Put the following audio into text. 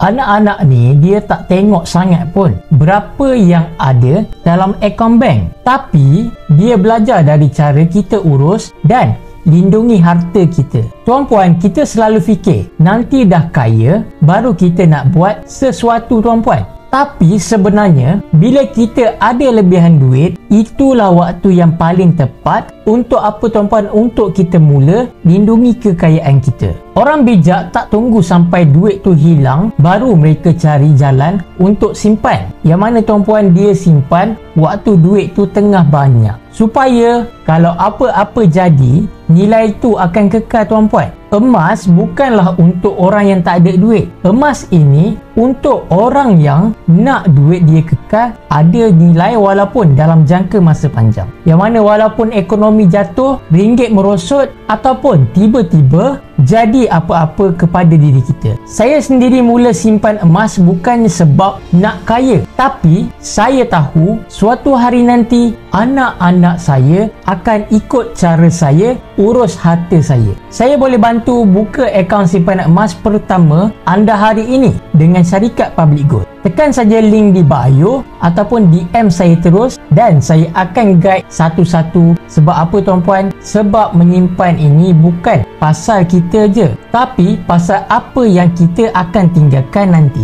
anak-anak ni dia tak tengok sangat pun berapa yang ada dalam akaun bank, tapi dia belajar dari cara kita urus dan lindungi harta kita. Tuan-puan, kita selalu fikir nanti dah kaya baru kita nak buat sesuatu, tuan-puan. Tapi sebenarnya bila kita ada lebihan duit, itulah waktu yang paling tepat untuk apa, tuan-puan? Untuk kita mula lindungi kekayaan kita. Orang bijak tak tunggu sampai duit tu hilang baru mereka cari jalan untuk simpan. Yang mana, tuan-puan, dia simpan waktu duit tu tengah banyak, supaya kalau apa-apa jadi, nilai tu akan kekal, tuan-puan. Emas bukanlah untuk orang yang tak ada duit. Emas ini untuk orang yang nak duit dia kekal ada nilai walaupun dalam jangka masa panjang. Yang mana walaupun ekonomi jatuh, ringgit merosot ataupun tiba-tiba jadi apa-apa kepada diri kita. Saya sendiri mula simpan emas bukannya sebab nak kaya, tapi saya tahu suatu hari nanti anak-anak saya akan ikut cara saya urus harta saya. Saya boleh bantu buka akaun simpanan emas pertama anda hari ini dengan syarikat Public Gold. Tekan saja link di bio ataupun DM saya terus dan saya akan guide satu-satu. Sebab apa, tuan-puan? Sebab menyimpan ini bukan pasal kita je, tapi pasal apa yang kita akan tinggalkan nanti.